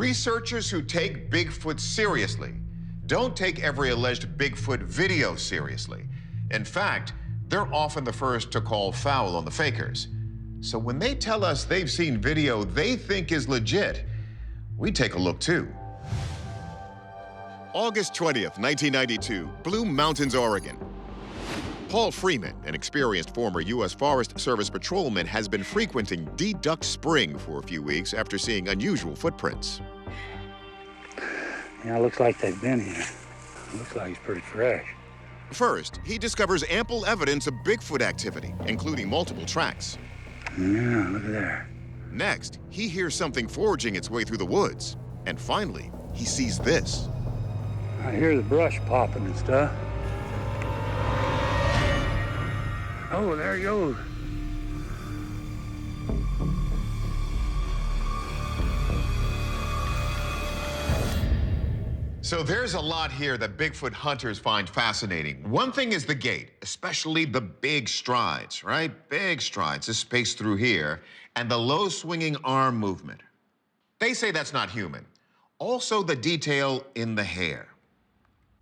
Researchers who take Bigfoot seriously don't take every alleged Bigfoot video seriously. In fact, they're often the first to call foul on the fakers. So when they tell us they've seen video they think is legit, we take a look too. August 20th, 1992, Blue Mountains, Oregon. Paul Freeman, an experienced former U.S. Forest Service patrolman, has been frequenting Duck Spring for a few weeks after seeing unusual footprints. Yeah, it looks like they've been here. It looks like it's pretty fresh. First, he discovers ample evidence of Bigfoot activity, including multiple tracks. Yeah, look at there. Next, he hears something forging its way through the woods. And finally, he sees this. I hear the brush popping and stuff. Oh, there he goes. So there's a lot here that Bigfoot hunters find fascinating. One thing is the gait, especially the big strides, right? Big strides, this space through here, and the low swinging arm movement. They say that's not human. Also the detail in the hair.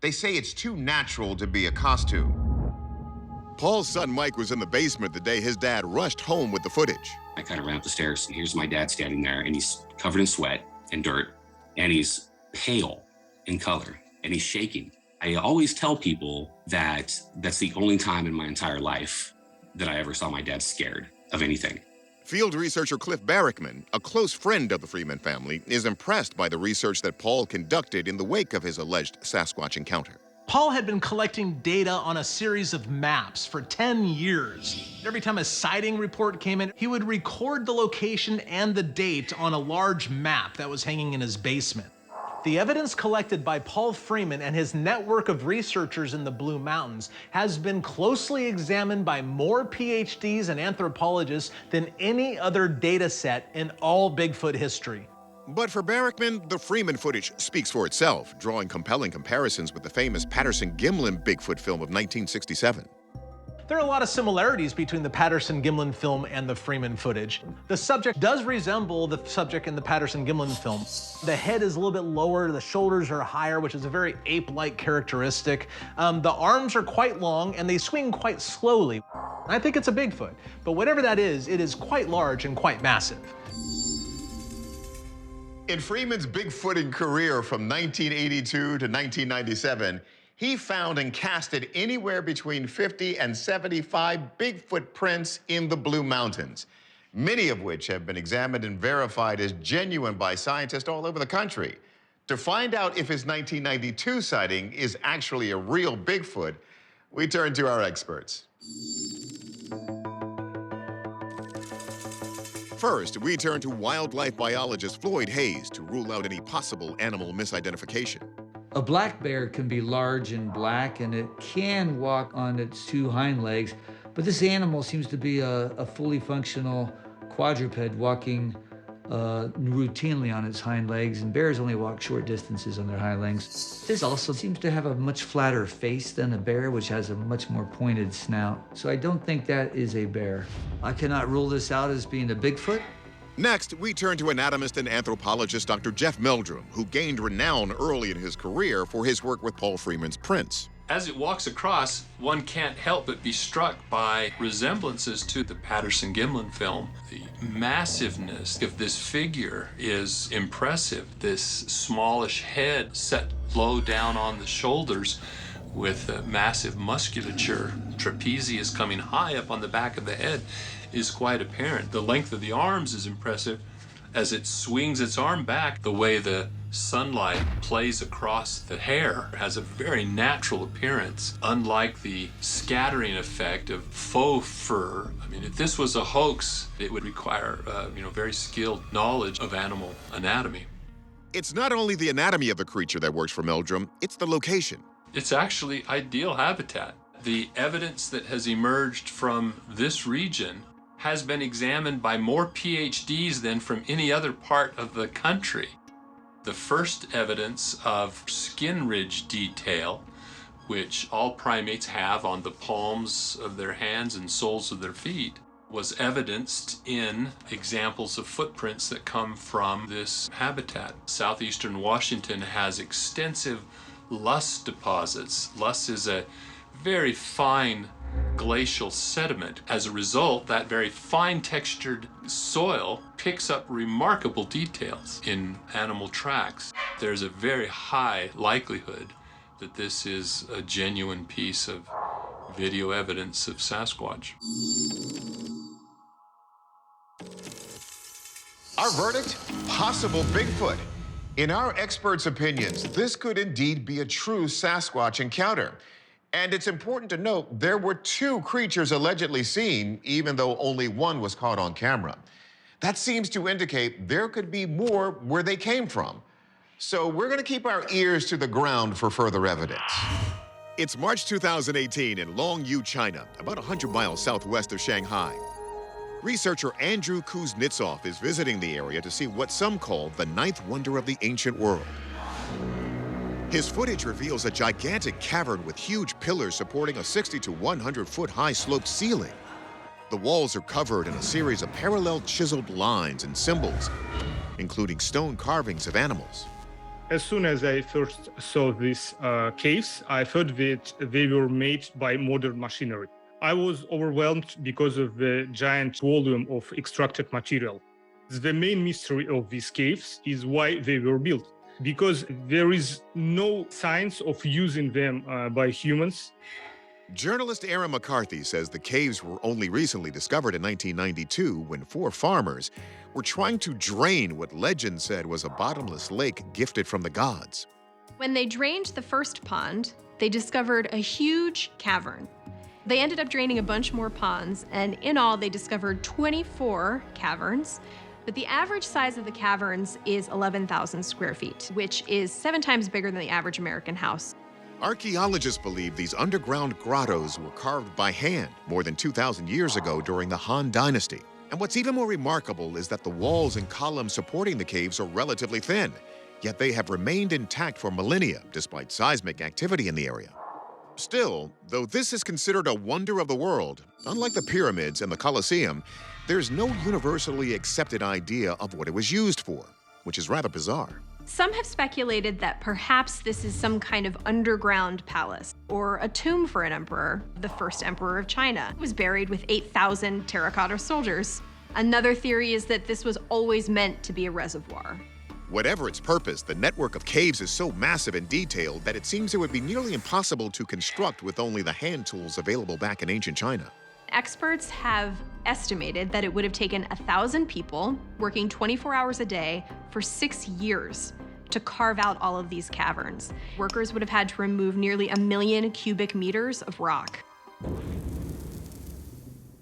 They say it's too natural to be a costume. Paul's son Mike was in the basement the day his dad rushed home with the footage. I kind of ran up the stairs, and here's my dad standing there, and he's covered in sweat and dirt, and he's pale in color, and he's shaking. I always tell people that that's the only time in my entire life that I ever saw my dad scared of anything. Field researcher Cliff Barrickman, a close friend of the Freeman family, is impressed by the research that Paul conducted in the wake of his alleged Sasquatch encounter. Paul had been collecting data on a series of maps for 10 years. Every time a sighting report came in, he would record the location and the date on a large map that was hanging in his basement. The evidence collected by Paul Freeman and his network of researchers in the Blue Mountains has been closely examined by more PhDs and anthropologists than any other data set in all Bigfoot history. But for Barrickman, the Freeman footage speaks for itself, drawing compelling comparisons with the famous Patterson-Gimlin Bigfoot film of 1967. There are a lot of similarities between the Patterson-Gimlin film and the Freeman footage. The subject does resemble the subject in the Patterson-Gimlin film. The head is a little bit lower, the shoulders are higher, which is a very ape-like characteristic. The arms are quite long and they swing quite slowly. I think it's a Bigfoot, but whatever that is, it is quite large and quite massive. In Freeman's Bigfooting career from 1982 to 1997, he found and casted anywhere between 50 and 75 Bigfoot prints in the Blue Mountains, many of which have been examined and verified as genuine by scientists all over the country. To find out if his 1992 sighting is actually a real Bigfoot, we turn to our experts. First, we turn to wildlife biologist Floyd Hayes to rule out any possible animal misidentification. A black bear can be large and black, and it can walk on its two hind legs, but this animal seems to be a fully functional quadruped walking routinely on its hind legs, and bears only walk short distances on their hind legs. This also seems to have a much flatter face than a bear, which has a much more pointed snout. So I don't think that is a bear. I cannot rule this out as being a Bigfoot. Next, we turn to anatomist and anthropologist Dr. Jeff Meldrum, who gained renown early in his career for his work with Paul Freeman's prints. As it walks across, one can't help but be struck by resemblances to the Patterson-Gimlin film. The massiveness of this figure is impressive. This smallish head set low down on the shoulders with massive musculature. Trapezius coming high up on the back of the head is quite apparent. The length of the arms is impressive. As it swings its arm back, the way the sunlight plays across the hair has a very natural appearance, unlike the scattering effect of faux fur. I mean, if this was a hoax, it would require, very skilled knowledge of animal anatomy. It's not only the anatomy of the creature that works for Meldrum, it's the location. It's actually ideal habitat. The evidence that has emerged from this region has been examined by more PhDs than from any other part of the country. The first evidence of skin ridge detail, which all primates have on the palms of their hands and soles of their feet, was evidenced in examples of footprints that come from this habitat. Southeastern Washington has extensive loess deposits. Loess is a very fine glacial sediment. As a result, that very fine textured soil picks up remarkable details in animal tracks. There's a very high likelihood that this is a genuine piece of video evidence of Sasquatch. Our verdict? Possible Bigfoot. In our experts' opinions, this could indeed be a true Sasquatch encounter. And it's important to note there were 2 creatures allegedly seen, even though only one was caught on camera. That seems to indicate there could be more where they came from. So we're going to keep our ears to the ground for further evidence. It's March 2018 in Longyu, China, about 100 miles southwest of Shanghai. Researcher Andrew Kuznetsov is visiting the area to see what some call the 9th wonder of the ancient world. His footage reveals a gigantic cavern with huge pillars supporting a 60 to 100 foot high sloped ceiling. The walls are covered in a series of parallel chiseled lines and symbols, including stone carvings of animals. As soon as I first saw these caves, I thought that they were made by modern machinery. I was overwhelmed because of the giant volume of extracted material. The main mystery of these caves is why they were built, because there is no signs of using them by humans. Journalist Aaron McCarthy says the caves were only recently discovered in 1992 when 4 farmers were trying to drain what legend said was a bottomless lake gifted from the gods. When they drained the first pond, they discovered a huge cavern. They ended up draining a bunch more ponds, and in all, they discovered 24 caverns. But the average size of the caverns is 11,000 square feet, which is 7 times bigger than the average American house. Archaeologists believe these underground grottos were carved by hand more than 2,000 years ago during the Han Dynasty. And what's even more remarkable is that the walls and columns supporting the caves are relatively thin, yet they have remained intact for millennia despite seismic activity in the area. Still, though this is considered a wonder of the world, unlike the pyramids and the Colosseum, there's no universally accepted idea of what it was used for, which is rather bizarre. Some have speculated that perhaps this is some kind of underground palace or a tomb for an emperor. The first emperor of China was buried with 8,000 terracotta soldiers. Another theory is that this was always meant to be a reservoir. Whatever its purpose, the network of caves is so massive and detailed that it seems it would be nearly impossible to construct with only the hand tools available back in ancient China. Experts have estimated that it would have taken 1,000 people working 24 hours a day for 6 years to carve out all of these caverns. Workers would have had to remove nearly 1 million cubic meters of rock.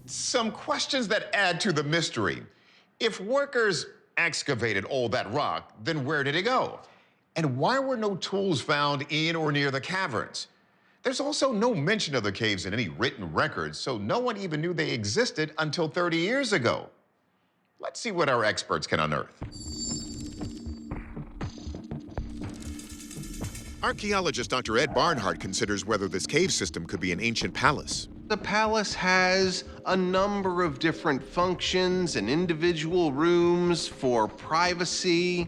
Some questions that add to the mystery. If workers excavated all that rock, then where did it go? And why were no tools found in or near the caverns? There's also no mention of the caves in any written records, so no one even knew they existed until 30 years ago. Let's see what our experts can unearth. Archaeologist Dr. Ed Barnhart considers whether this cave system could be an ancient palace. The palace has a number of different functions and individual rooms for privacy.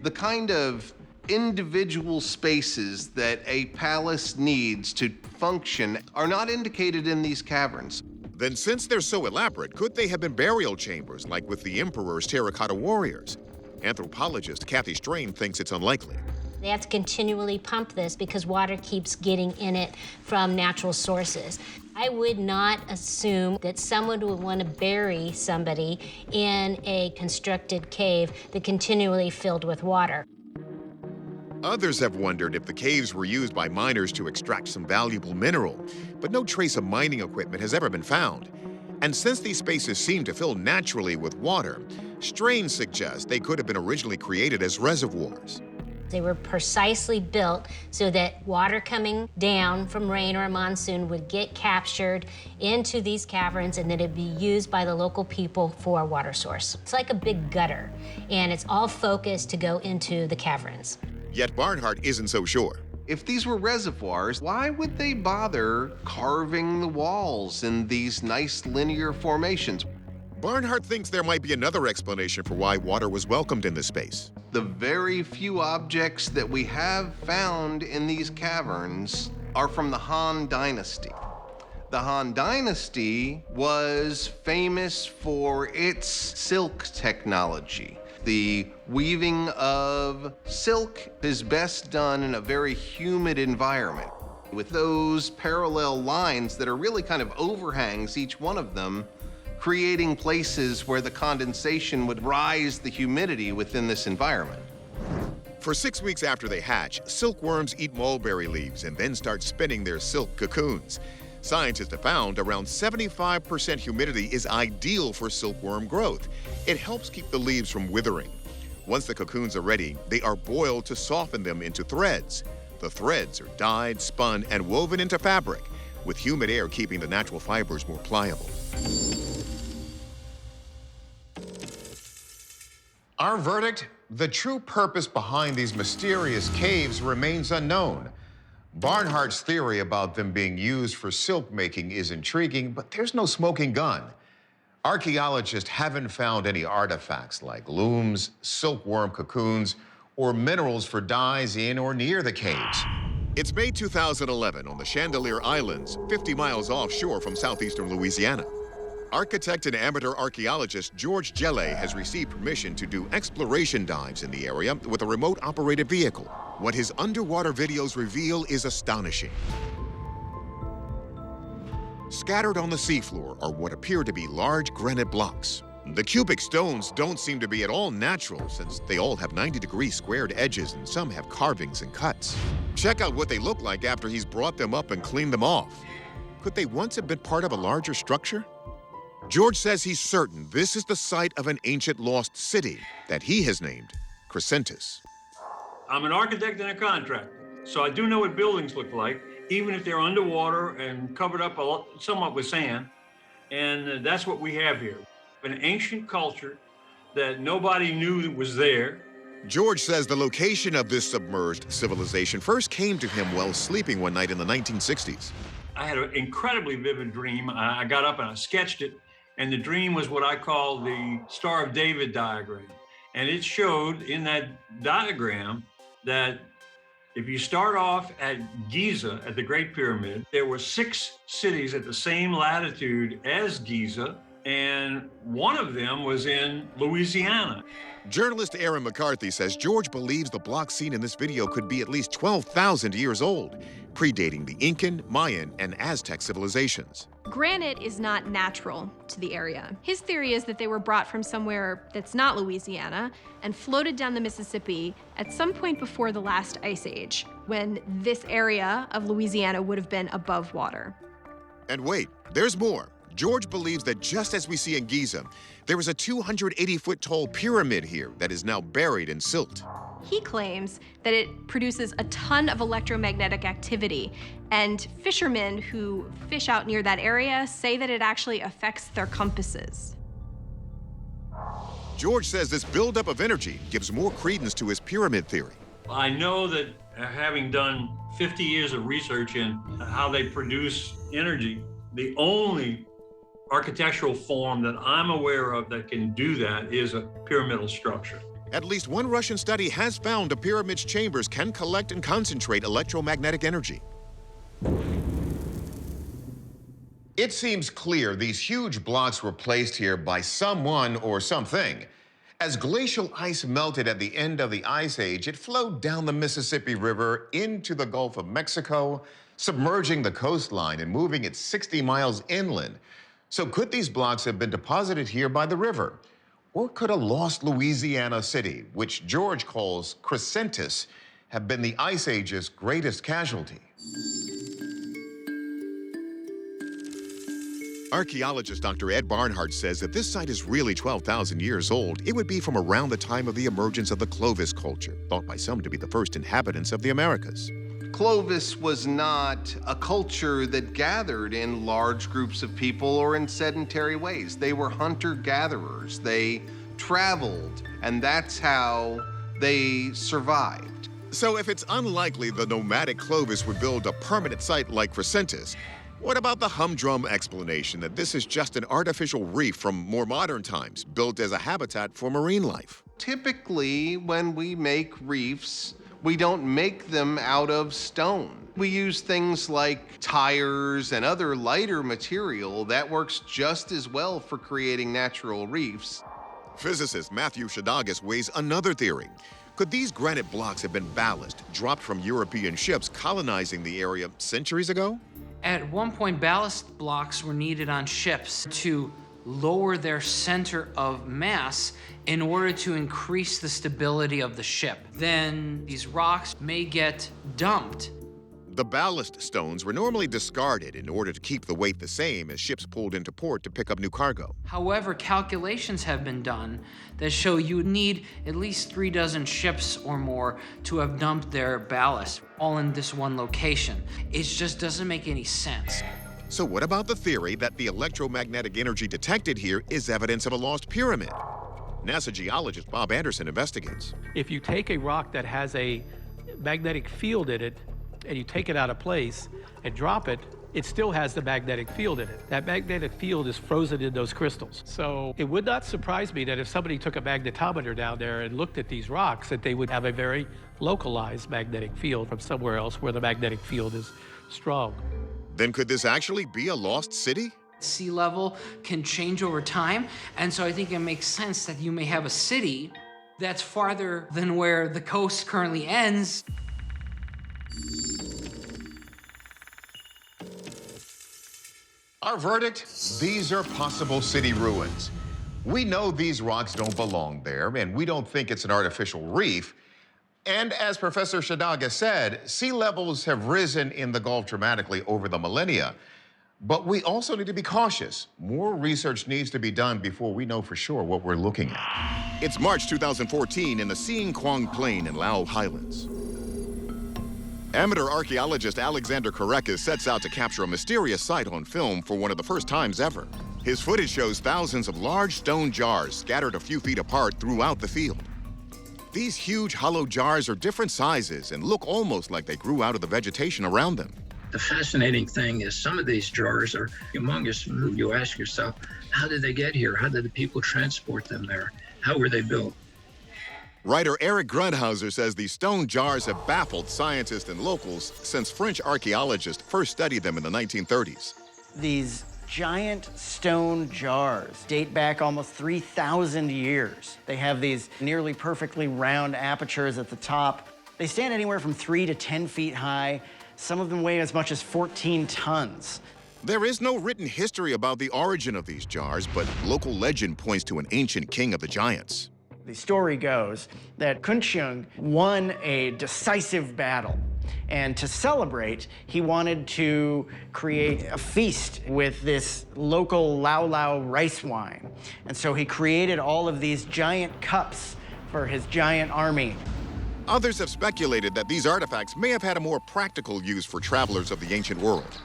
The kind of individual spaces that a palace needs to function are not indicated in these caverns. Then since they're so elaborate, could they have been burial chambers like with the emperor's terracotta warriors? Anthropologist Kathy Strain thinks it's unlikely. They have to continually pump this because water keeps getting in it from natural sources. I would not assume that someone would want to bury somebody in a constructed cave that continually filled with water. Others have wondered if the caves were used by miners to extract some valuable mineral, but no trace of mining equipment has ever been found. And since these spaces seem to fill naturally with water, Strain suggests they could have been originally created as reservoirs. They were precisely built so that water coming down from rain or a monsoon would get captured into these caverns and then it'd be used by the local people for a water source. It's like a big gutter, and it's all focused to go into the caverns. Yet Barnhart isn't so sure. If these were reservoirs, why would they bother carving the walls in these nice linear formations? Barnhart thinks there might be another explanation for why water was welcomed in this space. The very few objects that we have found in these caverns are from the Han Dynasty. The Han Dynasty was famous for its silk technology. The weaving of silk is best done in a very humid environment, with those parallel lines that are really kind of overhangs, each one of them, creating places where the condensation would rise the humidity within this environment. For 6 weeks after they hatch, silkworms eat mulberry leaves and then start spinning their silk cocoons. Scientists have found around 75% humidity is ideal for silkworm growth. It helps keep the leaves from withering. Once the cocoons are ready, they are boiled to soften them into threads. The threads are dyed, spun, and woven into fabric, with humid air keeping the natural fibers more pliable. Our verdict? The true purpose behind these mysterious caves remains unknown. Barnhart's theory about them being used for silk making is intriguing, but there's no smoking gun. Archaeologists haven't found any artifacts like looms, silkworm cocoons, or minerals for dyes in or near the caves. It's May 2011 on the Chandelier Islands, 50 miles offshore from southeastern Louisiana. Architect and amateur archaeologist George Gelle has received permission to do exploration dives in the area with a remote-operated vehicle. What his underwater videos reveal is astonishing. Scattered on the seafloor are what appear to be large granite blocks. The cubic stones don't seem to be at all natural, since they all have 90-degree squared edges and some have carvings and cuts. Check out what they look like after he's brought them up and cleaned them off. Could they once have been part of a larger structure? George says he's certain this is the site of an ancient lost city that he has named Crescentus. I'm an architect and a contractor, so I do know what buildings look like, even if they're underwater and covered up somewhat with sand. And that's what we have here, an ancient culture that nobody knew was there. George says the location of this submerged civilization first came to him while sleeping one night in the 1960s. I had an incredibly vivid dream. I got up and I sketched it. And the dream was what I call the Star of David diagram. And it showed in that diagram that if you start off at Giza, at the Great Pyramid, there were 6 cities at the same latitude as Giza, and one of them was in Louisiana. Journalist Aaron McCarthy says George believes the block seen in this video could be at least 12,000 years old, predating the Incan, Mayan, and Aztec civilizations. Granite is not natural to the area. His theory is that they were brought from somewhere that's not Louisiana and floated down the Mississippi at some point before the last ice age, when this area of Louisiana would have been above water. And wait, there's more. George believes that just as we see in Giza, there is a 280-foot tall pyramid here that is now buried in silt. He claims that it produces a ton of electromagnetic activity, and fishermen who fish out near that area say that it actually affects their compasses. George says this buildup of energy gives more credence to his pyramid theory. I know that having done 50 years of research in how they produce energy, the only architectural form that I'm aware of that can do that is a pyramidal structure. At least one Russian study has found a pyramid's chambers can collect and concentrate electromagnetic energy. It seems clear these huge blocks were placed here by someone or something. As glacial ice melted at the end of the Ice Age, it flowed down the Mississippi River into the Gulf of Mexico, submerging the coastline and moving it 60 miles inland. So could these blocks have been deposited here by the river? Or could a lost Louisiana city, which George calls Crescentus, have been the Ice Age's greatest casualty? Archaeologist Dr. Ed Barnhart says if this site is really 12,000 years old, it would be from around the time of the emergence of the Clovis culture, thought by some to be the first inhabitants of the Americas. Clovis was not a culture that gathered in large groups of people or in sedentary ways. They were hunter-gatherers. They traveled, and that's how they survived. So if it's unlikely the nomadic Clovis would build a permanent site like Crescentus, what about the humdrum explanation that this is just an artificial reef from more modern times, built as a habitat for marine life? Typically, when we make reefs, we don't make them out of stone. We use things like tires and other lighter material that works just as well for creating natural reefs. Physicist Matthew Shadagas weighs another theory. Could these granite blocks have been ballast dropped from European ships colonizing the area centuries ago? At one point, ballast blocks were needed on ships to lower their center of mass in order to increase the stability of the ship. Then these rocks may get dumped. The ballast stones were normally discarded in order to keep the weight the same as ships pulled into port to pick up new cargo. However, calculations have been done that show you need at least 3 dozen ships or more to have dumped their ballast, all in this one location. It just doesn't make any sense. So what about the theory that the electromagnetic energy detected here is evidence of a lost pyramid? NASA geologist Bob Anderson investigates. If you take a rock that has a magnetic field in it, and you take it out of place and drop it, it still has the magnetic field in it. That magnetic field is frozen in those crystals. So it would not surprise me that if somebody took a magnetometer down there and looked at these rocks, that they would have a very localized magnetic field from somewhere else where the magnetic field is strong. Then could this actually be a lost city? Sea level can change over time, and so I think it makes sense that you may have a city that's farther than where the coast currently ends. Our verdict? These are possible city ruins. We know these rocks don't belong there, and we don't think it's an artificial reef. And as Professor Shadaga said, sea levels have risen in the Gulf dramatically over the millennia. But we also need to be cautious. More research needs to be done before we know for sure what we're looking at. It's March 2014 in the Seang Quang Plain in Lao Highlands. Amateur archaeologist Alexander Korekis sets out to capture a mysterious site on film for one of the first times ever. His footage shows thousands of large stone jars scattered a few feet apart throughout the field. These huge hollow jars are different sizes and look almost like they grew out of the vegetation around them. The fascinating thing is some of these jars are humongous. You ask yourself, how did they get here? How did the people transport them there? How were they built? Writer Eric Grunhauser says these stone jars have baffled scientists and locals since French archaeologists first studied them in the 1930s. These giant stone jars date back almost 3,000 years. They have these nearly perfectly round apertures at the top. They stand anywhere from 3 to 10 feet high. Some of them weigh as much as 14 tons. There is no written history about the origin of these jars, but local legend points to an ancient king of the giants. The story goes that Kunshung won a decisive battle, and to celebrate, he wanted to create a feast with this local Lao Lao rice wine. And so he created all of these giant cups for his giant army. Others have speculated that these artifacts may have had a more practical use for travelers of the ancient world.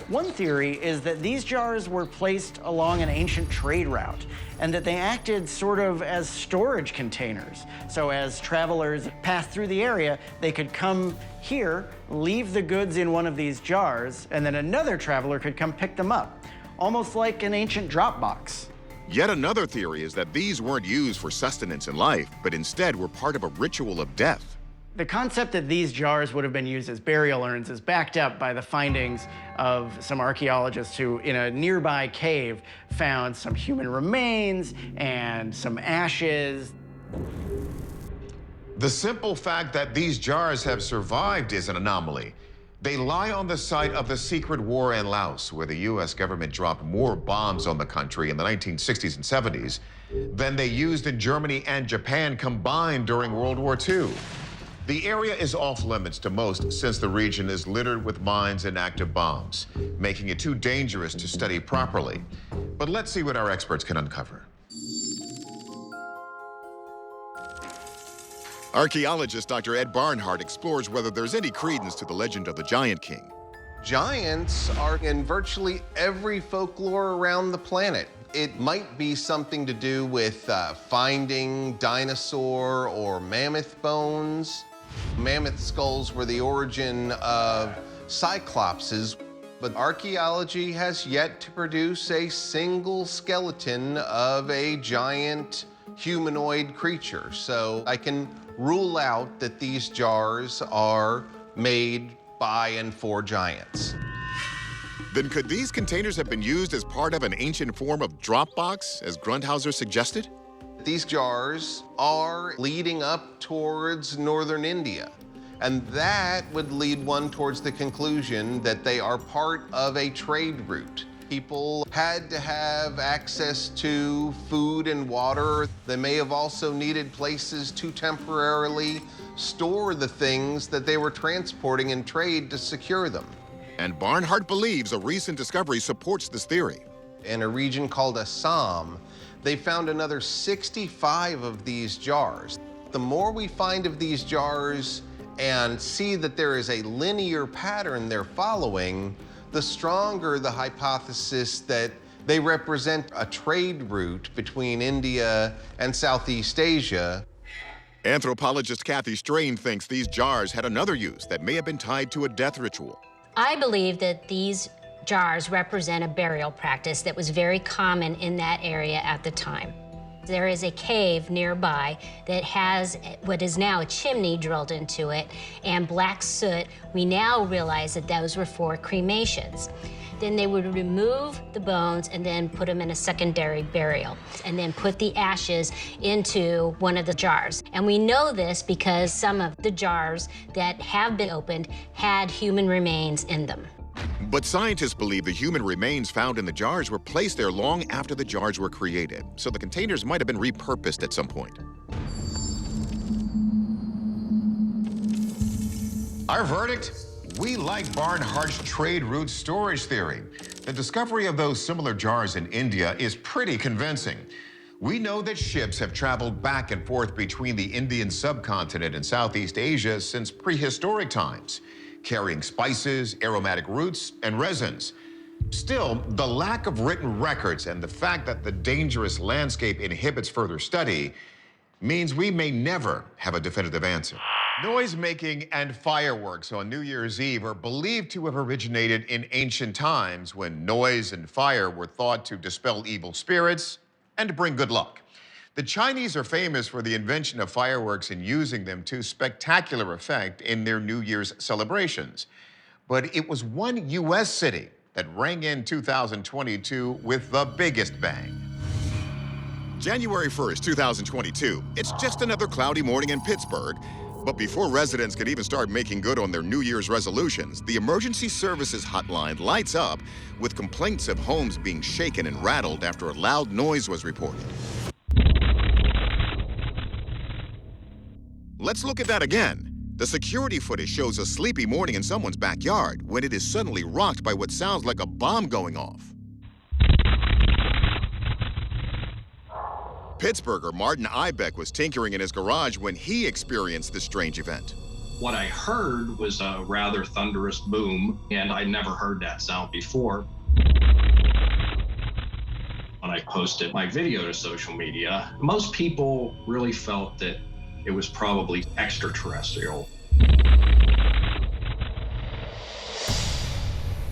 One theory is that these jars were placed along an ancient trade route and that they acted sort of as storage containers. So as travelers passed through the area, they could come here, leave the goods in one of these jars, and then another traveler could come pick them up, almost like an ancient drop box. Yet another theory is that these weren't used for sustenance in life, but instead were part of a ritual of death. The concept that these jars would have been used as burial urns is backed up by the findings of some archaeologists who, in a nearby cave, found some human remains and some ashes. The simple fact that these jars have survived is an anomaly. They lie on the site of the secret war in Laos, where the U.S. government dropped more bombs on the country in the 1960s and 70s than they used in Germany and Japan combined during World War II. The area is off limits to most since the region is littered with mines and active bombs, making it too dangerous to study properly. But let's see what our experts can uncover. Archaeologist Dr. Ed Barnhart explores whether there's any credence to the legend of the Giant King. Giants are in virtually every folklore around the planet. It might be something to do with finding dinosaur or mammoth bones. Mammoth skulls were the origin of cyclopses, but archaeology has yet to produce a single skeleton of a giant humanoid creature. So I can rule out that these jars are made by and for giants. Then could these containers have been used as part of an ancient form of drop box, as Grundhauser suggested? These jars are leading up towards northern India, and that would lead one towards the conclusion that they are part of a trade route. People had to have access to food and water. They may have also needed places to temporarily store the things that they were transporting in trade to secure them. And Barnhart believes a recent discovery supports this theory. In a region called Assam, they found another 65 of these jars. The more we find of these jars and see that there is a linear pattern they're following, the stronger the hypothesis that they represent a trade route between India and Southeast Asia. Anthropologist Kathy Strain thinks these jars had another use that may have been tied to a death ritual. I believe that these jars represent a burial practice that was very common in that area at the time. There is a cave nearby that has what is now a chimney drilled into it and black soot. We now realize that those were for cremations. Then they would remove the bones and then put them in a secondary burial and then put the ashes into one of the jars. And we know this because some of the jars that have been opened had human remains in them. But scientists believe the human remains found in the jars were placed there long after the jars were created, so the containers might have been repurposed at some point. Our verdict? We like Barnhart's trade route storage theory. The discovery of those similar jars in India is pretty convincing. We know that ships have traveled back and forth between the Indian subcontinent and Southeast Asia since prehistoric times, carrying spices, aromatic roots, and resins. Still, the lack of written records and the fact that the dangerous landscape inhibits further study means we may never have a definitive answer. Noise-making and fireworks on New Year's Eve are believed to have originated in ancient times when noise and fire were thought to dispel evil spirits and to bring good luck. The Chinese are famous for the invention of fireworks and using them to spectacular effect in their New Year's celebrations. But it was one U.S. city that rang in 2022 with the biggest bang. January 1st, 2022. It's just another cloudy morning in Pittsburgh. But before residents could even start making good on their New Year's resolutions, the emergency services hotline lights up with complaints of homes being shaken and rattled after a loud noise was reported. Let's look at that again. The security footage shows a sleepy morning in someone's backyard when it is suddenly rocked by what sounds like a bomb going off. Pittsburgher Martin Ibeck was tinkering in his garage when he experienced this strange event. What I heard was a rather thunderous boom, and I'd never heard that sound before. When I posted my video to social media, most people really felt that it was probably extraterrestrial.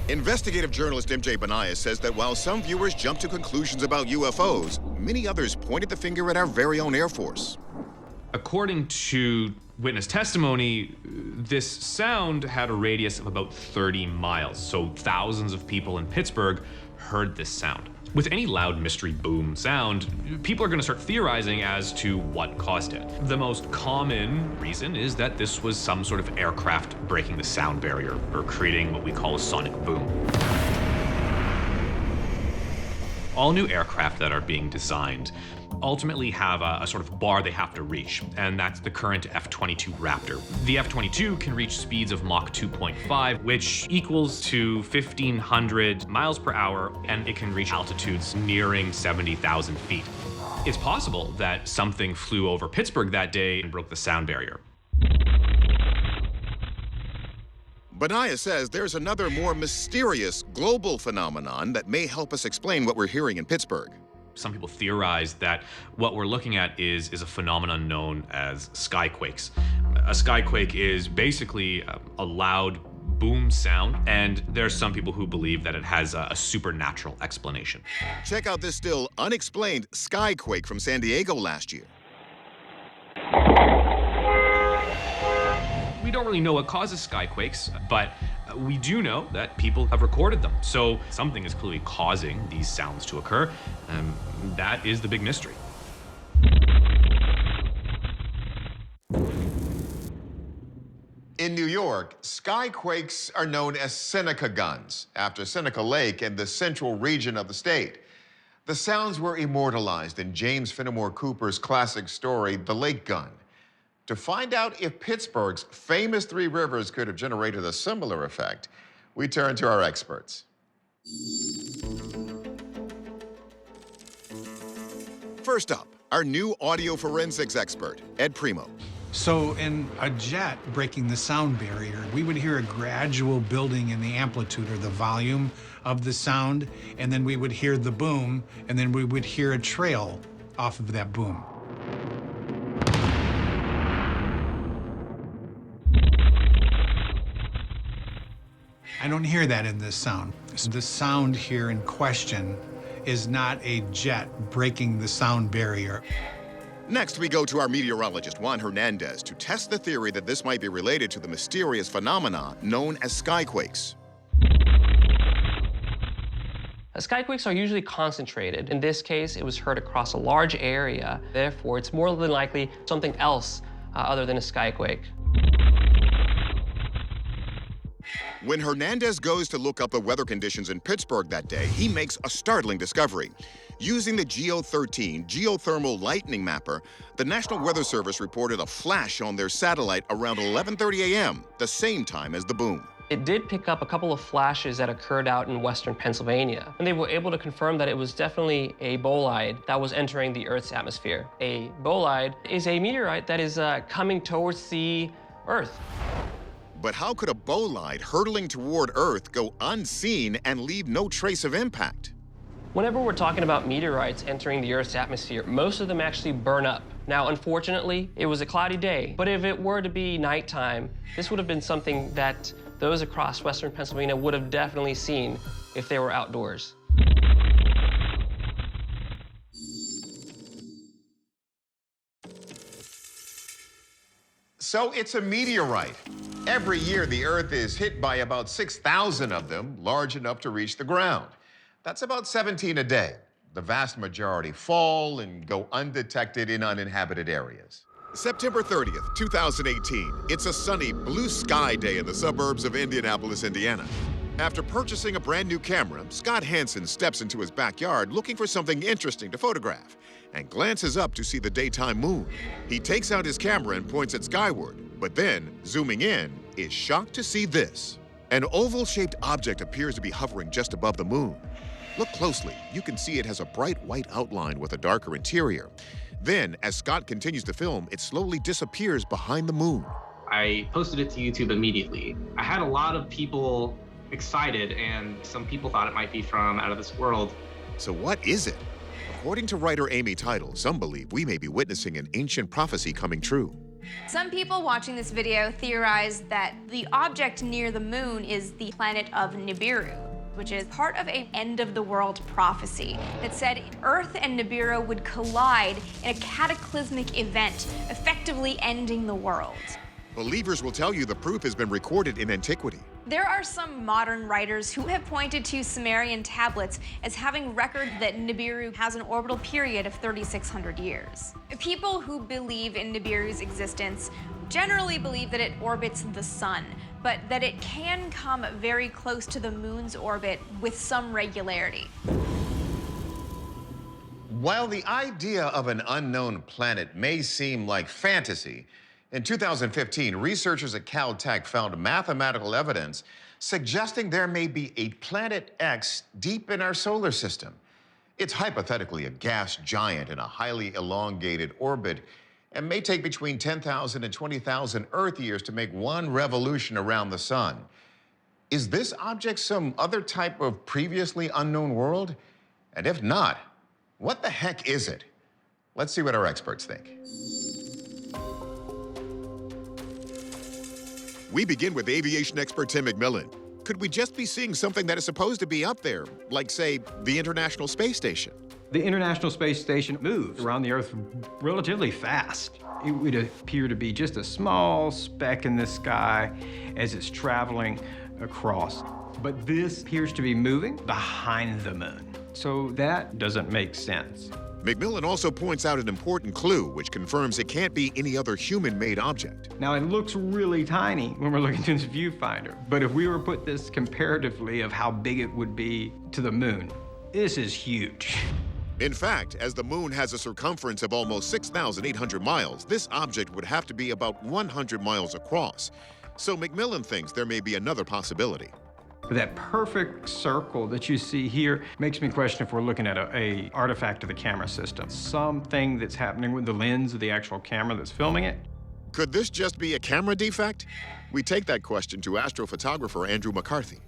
Investigative journalist MJ Benaya says that while some viewers jumped to conclusions about UFOs, many others pointed the finger at our very own Air Force. According to witness testimony, this sound had a radius of about 30 miles, so thousands of people in Pittsburgh heard this sound. With any loud mystery boom sound, people are going to start theorizing as to what caused it. The most common reason is that this was some sort of aircraft breaking the sound barrier or creating what we call a sonic boom. All new aircraft that are being designed ultimately have a sort of bar they have to reach, and that's the current F-22 Raptor. The F-22 can reach speeds of Mach 2.5, which equals to 1,500 miles per hour, and it can reach altitudes nearing 70,000 feet. It's possible that something flew over Pittsburgh that day and broke the sound barrier. Benaya says there's another more mysterious global phenomenon that may help us explain what we're hearing in Pittsburgh. Some people theorize that what we're looking at is a phenomenon known as skyquakes. A skyquake is basically a loud boom sound, and there's some people who believe that it has a supernatural explanation. Check out this still unexplained skyquake from San Diego last year. We don't really know what causes skyquakes, but we do know that people have recorded them. So something is clearly causing these sounds to occur, and that is the big mystery. In New York, skyquakes are known as Seneca guns, after Seneca Lake in the central region of the state. The sounds were immortalized in James Fenimore Cooper's classic story, The Lake Gun. To find out if Pittsburgh's famous Three Rivers could have generated a similar effect, we turn to our experts. First up, our new audio forensics expert, Ed Primo. So in a jet breaking the sound barrier, we would hear a gradual building in the amplitude or the volume of the sound, and then we would hear the boom, and then we would hear a trail off of that boom. I don't hear that in this sound. So the sound here in question is not a jet breaking the sound barrier. Next, we go to our meteorologist, Juan Hernandez, to test the theory that this might be related to the mysterious phenomena known as skyquakes. Skyquakes are usually concentrated. In this case, it was heard across a large area. Therefore, it's more than likely something else other than a skyquake. When Hernandez goes to look up the weather conditions in Pittsburgh that day, he makes a startling discovery. Using the GEO-13 geothermal lightning mapper, the National Weather Service reported a flash on their satellite around 11:30 a.m., the same time as the boom. It did pick up a couple of flashes that occurred out in western Pennsylvania, and they were able to confirm that it was definitely a bolide that was entering the Earth's atmosphere. A bolide is a meteorite that is coming towards the Earth. But how could a bolide hurtling toward Earth go unseen and leave no trace of impact? Whenever we're talking about meteorites entering the Earth's atmosphere, most of them actually burn up. Now, unfortunately, it was a cloudy day, but if it were to be nighttime, this would have been something that those across western Pennsylvania would have definitely seen if they were outdoors. So it's a meteorite. Every year, the Earth is hit by about 6,000 of them, large enough to reach the ground. That's about 17 a day. The vast majority fall and go undetected in uninhabited areas. September 30th, 2018. It's a sunny, blue sky day in the suburbs of Indianapolis, Indiana. After purchasing a brand new camera, Scott Hansen steps into his backyard looking for something interesting to photograph and glances up to see the daytime moon. He takes out his camera and points it skyward, but then, zooming in, is shocked to see this. An oval-shaped object appears to be hovering just above the moon. Look closely. You can see it has a bright white outline with a darker interior. Then, as Scott continues to film, it slowly disappears behind the moon. I posted it to YouTube immediately. I had a lot of people excited, and some people thought it might be from out of this world. So what is it? According to writer Amy Title, some believe we may be witnessing an ancient prophecy coming true. Some people watching this video theorize that the object near the moon is the planet of Nibiru, which is part of an end-of-the-world prophecy that said Earth and Nibiru would collide in a cataclysmic event, effectively ending the world. Believers will tell you the proof has been recorded in antiquity. There are some modern writers who have pointed to Sumerian tablets as having record that Nibiru has an orbital period of 3,600 years. People who believe in Nibiru's existence generally believe that it orbits the sun, but that it can come very close to the moon's orbit with some regularity. While the idea of an unknown planet may seem like fantasy, in 2015, researchers at Caltech found mathematical evidence suggesting there may be a Planet X deep in our solar system. It's hypothetically a gas giant in a highly elongated orbit and may take between 10,000 and 20,000 Earth years to make one revolution around the sun. Is this object some other type of previously unknown world? And if not, what the heck is it? Let's see what our experts think. We begin with aviation expert Tim McMillan. Could we just be seeing something that is supposed to be up there, like, say, the International Space Station? The International Space Station moves around the Earth relatively fast. It would appear to be just a small speck in the sky as it's traveling across. But this appears to be moving behind the moon. So that doesn't make sense. McMillan also points out an important clue, which confirms it can't be any other human-made object. Now, it looks really tiny when we're looking through this viewfinder, but if we were to put this comparatively of how big it would be to the moon, this is huge. In fact, as the moon has a circumference of almost 6,800 miles, this object would have to be about 100 miles across. So McMillan thinks there may be another possibility. That perfect circle that you see here makes me question if we're looking at a artifact of the camera system. Something that's happening with the lens of the actual camera that's filming it. Could this just be a camera defect? We take that question to astrophotographer Andrew McCarthy.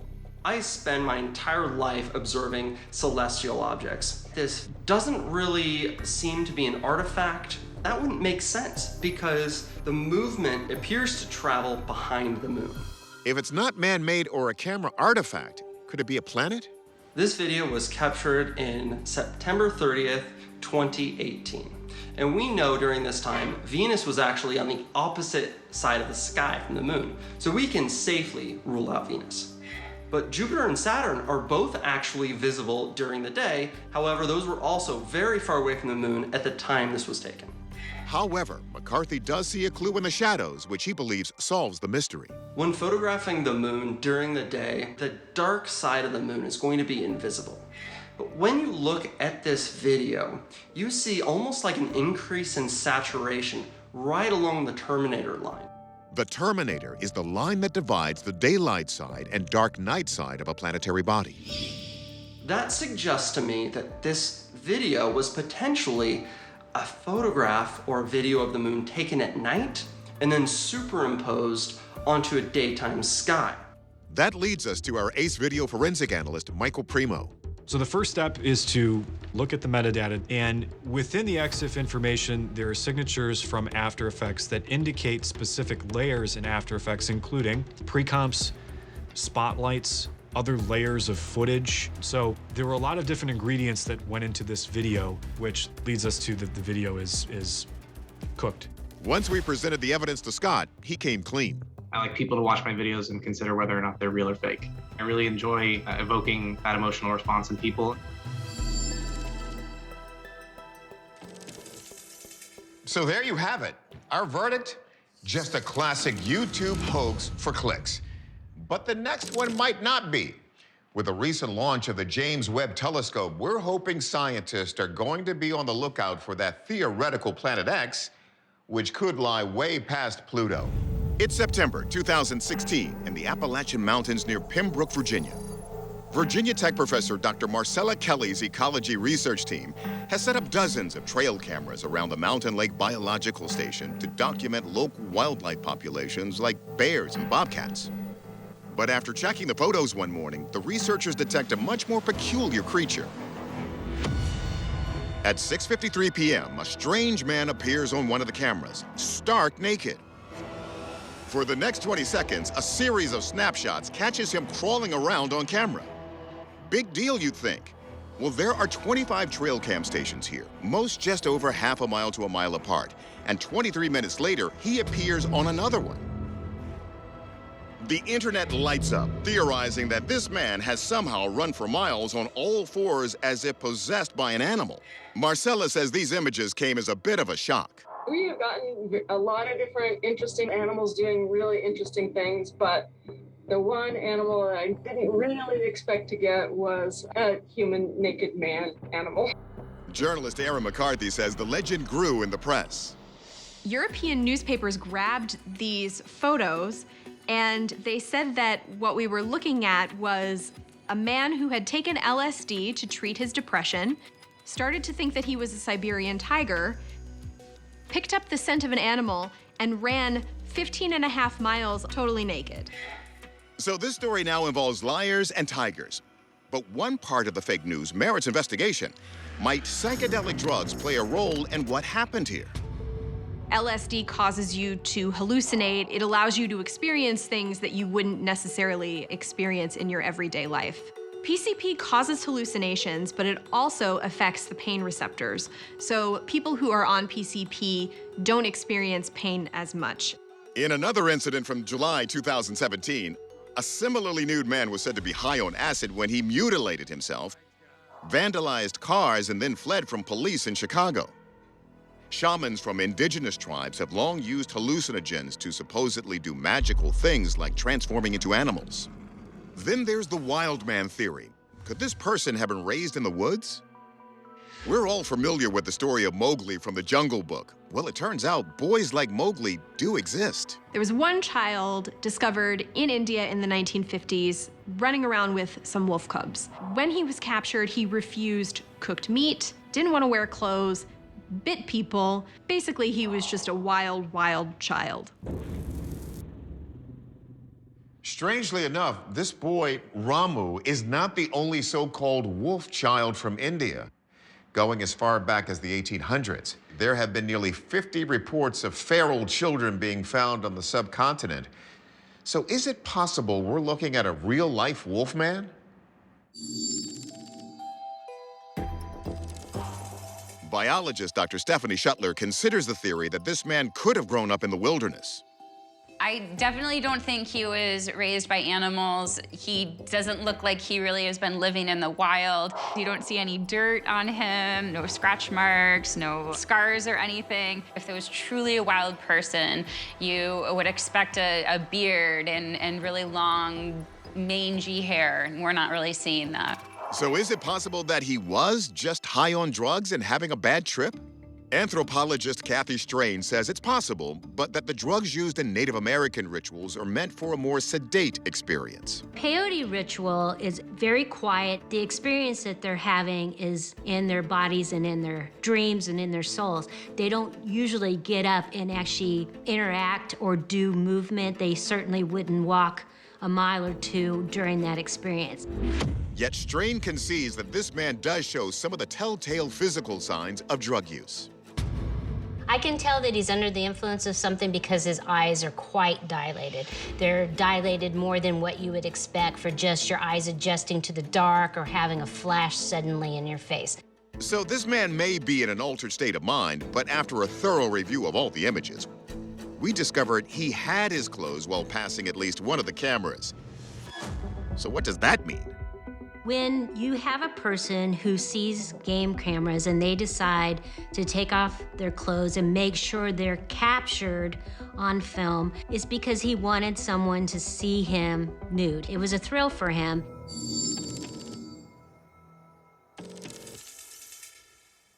I spend my entire life observing celestial objects. This doesn't really seem to be an artifact. That wouldn't make sense because the movement appears to travel behind the moon. If it's not man-made or a camera artifact, could it be a planet? This video was captured in September 30th, 2018. And we know during this time, Venus was actually on the opposite side of the sky from the moon. So we can safely rule out Venus. But Jupiter and Saturn are both actually visible during the day. However, those were also very far away from the moon at the time this was taken. However, McCarthy does see a clue in the shadows, which he believes solves the mystery. When photographing the moon during the day, the dark side of the moon is going to be invisible. But when you look at this video, you see almost like an increase in saturation right along the terminator line. The terminator is the line that divides the daylight side and dark night side of a planetary body. That suggests to me that this video was potentially a photograph or a video of the moon taken at night and then superimposed onto a daytime sky. That leads us to our ace video forensic analyst, Michael Primo. So the first step is to look at the metadata, and within the EXIF information, there are signatures from After Effects that indicate specific layers in After Effects, including pre-comps, spotlights, other layers of footage. So there were a lot of different ingredients that went into this video, which leads us to the video is cooked. Once we presented the evidence to Scott, he came clean. I like people to watch my videos and consider whether or not they're real or fake. I really enjoy evoking that emotional response in people. So there you have it. Our verdict, just a classic YouTube hoax for clicks. But the next one might not be. With the recent launch of the James Webb Telescope, we're hoping scientists are going to be on the lookout for that theoretical Planet X, which could lie way past Pluto. It's September 2016 in the Appalachian Mountains near Pembroke, Virginia. Virginia Tech professor Dr. Marcella Kelly's ecology research team has set up dozens of trail cameras around the Mountain Lake Biological Station to document local wildlife populations like bears and bobcats. But after checking the photos one morning, the researchers detect a much more peculiar creature. At 6:53 p.m., a strange man appears on one of the cameras, stark naked. For the next 20 seconds, a series of snapshots catches him crawling around on camera. Big deal, you'd think. Well, there are 25 trail cam stations here, most just over half a mile to a mile apart. And 23 minutes later, he appears on another one. The internet lights up, theorizing that this man has somehow run for miles on all fours as if possessed by an animal. Marcella says these images came as a bit of a shock. We have gotten a lot of different interesting animals doing really interesting things, but the one animal that I didn't really expect to get was a human naked man animal. Journalist Aaron McCarthy says the legend grew in the press. European newspapers grabbed these photos and they said that what we were looking at was a man who had taken LSD to treat his depression, started to think that he was a Siberian tiger, picked up the scent of an animal, and ran 15.5 miles totally naked. So this story now involves liars and tigers. But one part of the fake news merits investigation. Might psychedelic drugs play a role in what happened here? LSD causes you to hallucinate. It allows you to experience things that you wouldn't necessarily experience in your everyday life. PCP causes hallucinations, but it also affects the pain receptors. So people who are on PCP don't experience pain as much. In another incident from July 2017, a similarly nude man was said to be high on acid when he mutilated himself, vandalized cars, and then fled from police in Chicago. Shamans from indigenous tribes have long used hallucinogens to supposedly do magical things like transforming into animals. Then there's the wild man theory. Could this person have been raised in the woods? We're all familiar with the story of Mowgli from the Jungle Book. Well, it turns out boys like Mowgli do exist. There was one child discovered in India in the 1950s running around with some wolf cubs. When he was captured, he refused cooked meat, didn't want to wear clothes, bit people. Basically, he was just a wild, wild child. Strangely enough, this boy, Ramu, is not the only so-called wolf child from India. Going as far back as the 1800s, there have been nearly 50 reports of feral children being found on the subcontinent. So is it possible we're looking at a real-life wolf man? Biologist Dr. Stephanie Schuttler considers the theory that this man could have grown up in the wilderness. I definitely don't think he was raised by animals. He doesn't look like he really has been living in the wild. You don't see any dirt on him, no scratch marks, no scars or anything. If it was truly a wild person, you would expect a beard and really long, mangy hair, and we're not really seeing that. So is it possible that he was just high on drugs and having a bad trip? Anthropologist Kathy Strain says it's possible, but that the drugs used in Native American rituals are meant for a more sedate experience. Peyote ritual is very quiet. The experience that they're having is in their bodies and in their dreams and in their souls. They don't usually get up and actually interact or do movement. They certainly wouldn't walk a mile or two during that experience. Yet Strain concedes that this man does show some of the telltale physical signs of drug use. I can tell that he's under the influence of something because his eyes are quite dilated. They're dilated more than what you would expect for just your eyes adjusting to the dark or having a flash suddenly in your face. So this man may be in an altered state of mind, but after a thorough review of all the images, we discovered he had his clothes while passing at least one of the cameras. So what does that mean? When you have a person who sees game cameras and they decide to take off their clothes and make sure they're captured on film, it's because he wanted someone to see him nude. It was a thrill for him.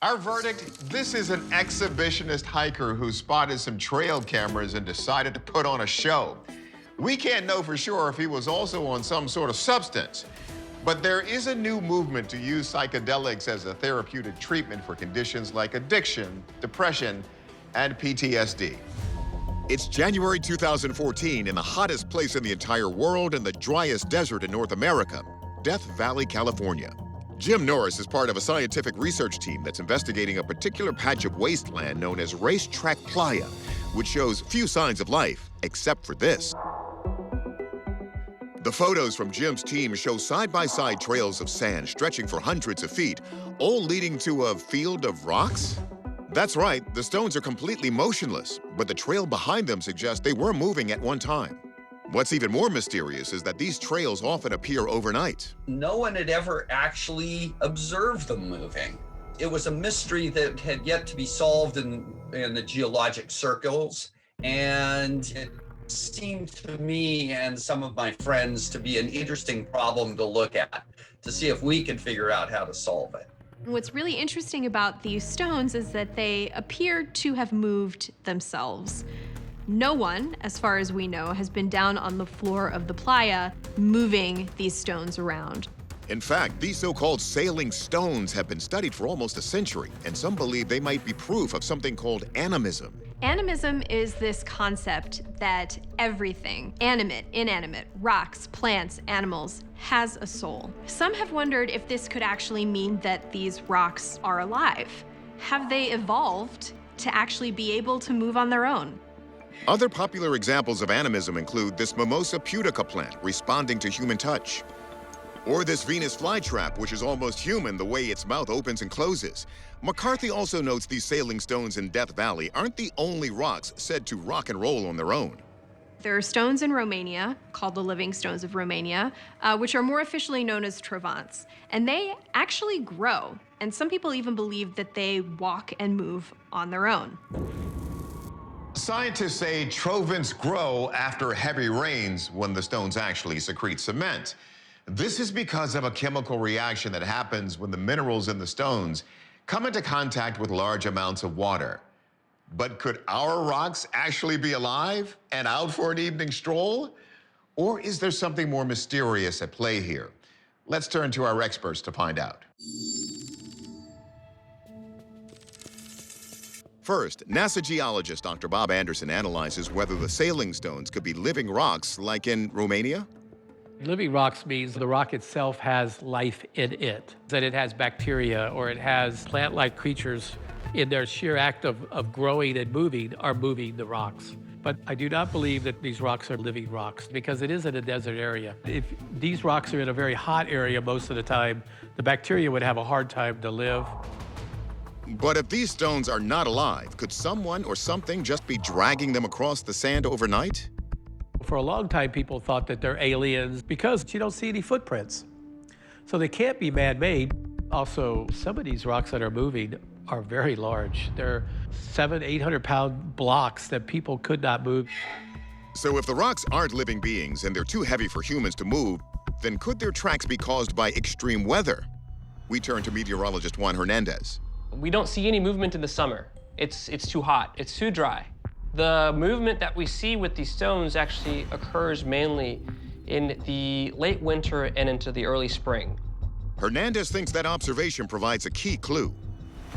Our verdict, this is an exhibitionist hiker who spotted some trail cameras and decided to put on a show. We can't know for sure if he was also on some sort of substance. But there is a new movement to use psychedelics as a therapeutic treatment for conditions like addiction, depression, and PTSD. It's January 2014 in the hottest place in the entire world and the driest desert in North America, Death Valley, California. Jim Norris is part of a scientific research team that's investigating a particular patch of wasteland known as Racetrack Playa, which shows few signs of life, except for this. The photos from Jim's team show side-by-side trails of sand stretching for hundreds of feet, all leading to a field of rocks? That's right, the stones are completely motionless, but the trail behind them suggests they were moving at one time. What's even more mysterious is that these trails often appear overnight. No one had ever actually observed them moving. It was a mystery that had yet to be solved in the geologic circles, and it seemed to me and some of my friends to be an interesting problem to look at, to see if we could figure out how to solve it. What's really interesting about these stones is that they appear to have moved themselves. No one, as far as we know, has been down on the floor of the playa moving these stones around. In fact, these so-called sailing stones have been studied for almost a century, and some believe they might be proof of something called animism. Animism is this concept that everything, animate, inanimate, rocks, plants, animals, has a soul. Some have wondered if this could actually mean that these rocks are alive. Have they evolved to actually be able to move on their own. Other popular examples of animism include this Mimosa pudica plant responding to human touch, or this Venus flytrap, which is almost human the way its mouth opens and closes. McCarthy also notes these sailing stones in Death Valley aren't the only rocks said to rock and roll on their own. There are stones in Romania, called the Living Stones of Romania, which are more officially known as Trovants. And they actually grow, and some people even believe that they walk and move on their own. Scientists say Trovants grow after heavy rains when the stones actually secrete cement. This is because of a chemical reaction that happens when the minerals in the stones come into contact with large amounts of water. But could our rocks actually be alive and out for an evening stroll? Or is there something more mysterious at play here? Let's turn to our experts to find out. First, NASA geologist Dr. Bob Anderson analyzes whether the sailing stones could be living rocks like in Romania. Living rocks means the rock itself has life in it, that it has bacteria or it has plant-like creatures in their sheer act of growing and moving are moving the rocks. But I do not believe that these rocks are living rocks because it is in a desert area. If these rocks are in a very hot area most of the time, the bacteria would have a hard time to live. But if these stones are not alive, could someone or something just be dragging them across the sand overnight? For a long time, people thought that they're aliens because you don't see any footprints. So they can't be man-made. Also, some of these rocks that are moving are very large. They're 700-800-pound blocks that people could not move. So if the rocks aren't living beings and they're too heavy for humans to move, then could their tracks be caused by extreme weather? We turn to meteorologist Juan Hernandez. We don't see any movement in the summer. It's too hot, it's too dry. The movement that we see with these stones actually occurs mainly in the late winter and into the early spring. Hernandez thinks that observation provides a key clue.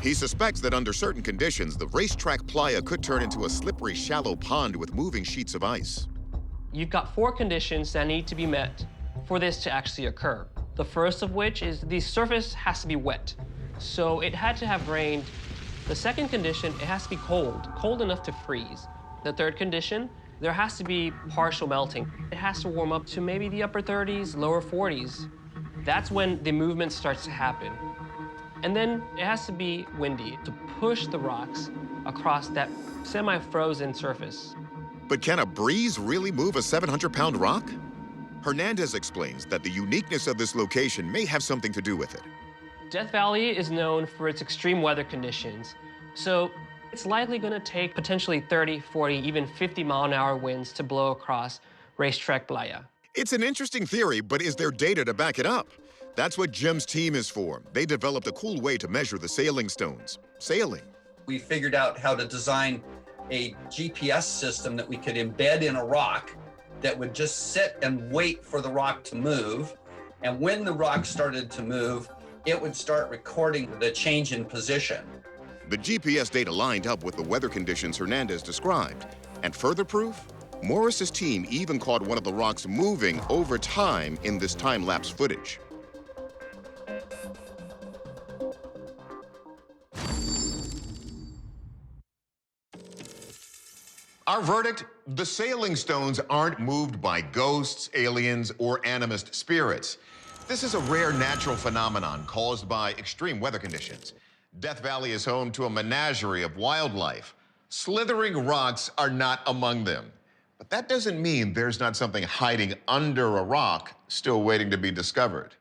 He suspects that under certain conditions, the racetrack playa could turn into a slippery, shallow pond with moving sheets of ice. You've got 4 conditions that need to be met for this to actually occur. The first of which is the surface has to be wet. So it had to have rained. The second condition, it has to be cold enough to freeze. The third condition, there has to be partial melting. It has to warm up to maybe the upper 30s, lower 40s. That's when the movement starts to happen. And then it has to be windy to push the rocks across that semi-frozen surface. But can a breeze really move a 700-pound rock? Hernandez explains that the uniqueness of this location may have something to do with it. Death Valley is known for its extreme weather conditions, so it's likely going to take potentially 30, 40, even 50-mile-an-hour winds to blow across Racetrack Playa. It's an interesting theory, but is there data to back it up? That's what Jim's team is for. They developed a cool way to measure the sailing stones. Sailing. We figured out how to design a GPS system that we could embed in a rock that would just sit and wait for the rock to move. And when the rock started to move, it would start recording the change in position. The GPS data lined up with the weather conditions Hernandez described. And further proof? Morris's team even caught one of the rocks moving over time in this time-lapse footage. Our verdict, the sailing stones aren't moved by ghosts, aliens, or animist spirits. This is a rare natural phenomenon caused by extreme weather conditions. Death Valley is home to a menagerie of wildlife. Slithering rocks are not among them. But that doesn't mean there's not something hiding under a rock still waiting to be discovered.